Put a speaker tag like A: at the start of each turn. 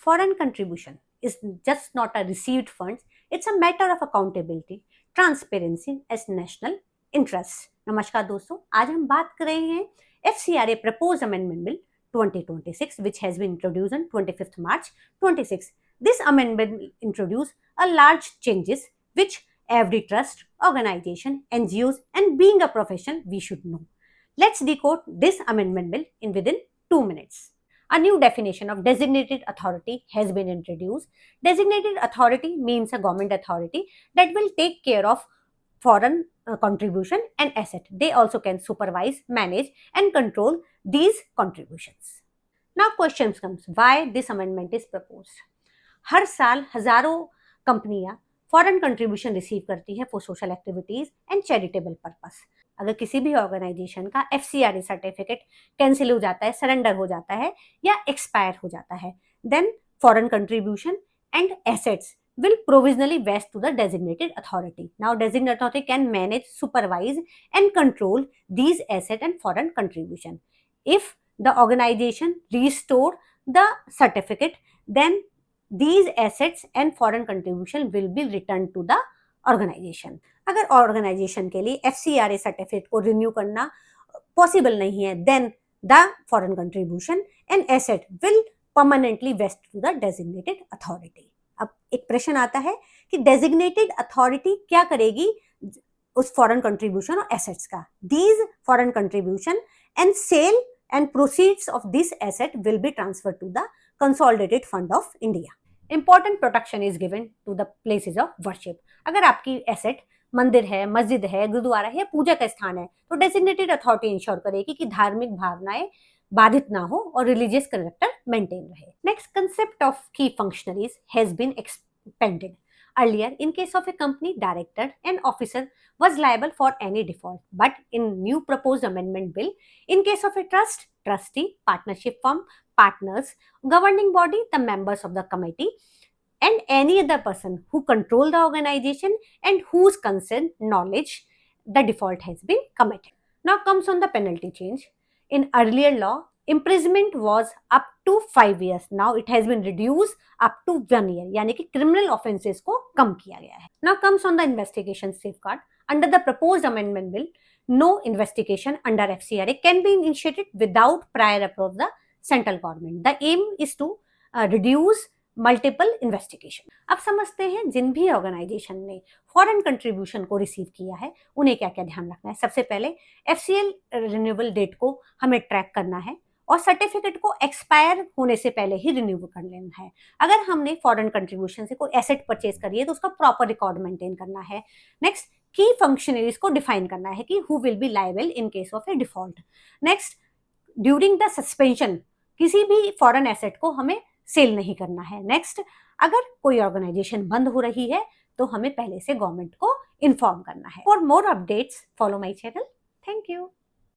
A: Foreign contribution is just not a received funds, it's a matter of accountability, transparency as national interest. नमस्कार दोस्तों, आज हम बात कर रहे हैं FCRA proposed amendment bill 2026 which has been introduced on 25th March 26. This amendment will introduce a large changes which every trust, organization, NGOs and being a profession we should know. Let's decode this amendment bill in within 2 minutes. A new definition of designated authority has been introduced. Designated authority means a government authority that will take care of foreign contribution and asset. They also can supervise, manage and control these contributions. Now question comes, why this amendment is proposed? हर साल हजारों कंपनियां foreign contribution receive करती है for social activities and charitable purpose. अगर किसी भी organisation का FCRA certificate cancel हो जाता है, सरेंडर हो जाता है या एक्सपायर हो जाता है, then foreign contribution and assets will provisionally vest to the designated authority. Now designated authority can manage, supervise and control these asset and foreign contribution. If the organization restore the certificate, then these assets and foreign contribution will be returned to the organization. अगर organization के लिए FCRA certificate को renew करना possible नहीं है, then the foreign contribution and asset will permanently vest to the designated authority. अब एक प्रश्न आता है कि डेजिग्नेटेड अथॉरिटी क्या करेगी उस फॉरेन कंट्रीब्यूशन और एसेट्स का. These foreign contribution and sale and proceeds of this asset will be transfer to the consolidated fund of India. Important protection is given to the places of worship. अगर आपकी asset मंदिर है, मस्जिद है, गुरुद्वारा है, पूजा का स्थान है, तो डेजिग्नेटेड अथॉरिटी इंश्योर करेगी कि धार्मिक भावनाएं बाधित ना हो और रिलीजियस कैरेक्टर मेंटेन रहे. Next, concept of key functionaries has been expanded. Earlier, in case of a company, director and officer was liable for any default. But in new proposed amendment bill, in case of a trust, trustee, partnership firm, partners, governing body, the members of the committee, and any other person who control the organization and whose consent, knowledge, the default has been committed. Now comes on the penalty change. In earlier law, imprisonment was up to 5 years. Now it has been reduced up to 1 year. यानी कि criminal offences को कम किया गया है. Now comes on the investigation safeguard. Under the proposed amendment bill, no investigation under FCRA can be initiated without prior approval of the central government. The aim is to reduce multiple investigation. अब समझते हैं जिन भी organisation ने foreign contribution को receive किया है उन्हें क्या क्या ध्यान रखना है. सबसे पहले FCL रिन्यूएबल डेट को हमें ट्रैक करना है और सर्टिफिकेट को एक्सपायर होने से पहले ही रिन्यू कर लेना है. अगर हमने फॉरेन कंट्रीब्यूशन से कोई एसेट परचेज करी है तो उसका प्रॉपर रिकॉर्ड मेंटेन करना है. नेक्स्ट, की फंक्शनरीज को डिफाइन करना है कि who will be liable in case of A default. Next, during the suspension किसी भी फॉरेन एसेट को हमें सेल नहीं करना है. नेक्स्ट, अगर कोई ऑर्गेनाइजेशन बंद हो रही है तो हमें पहले से गवर्नमेंट को इन्फॉर्म करना है. For more updates follow my channel. Thank you.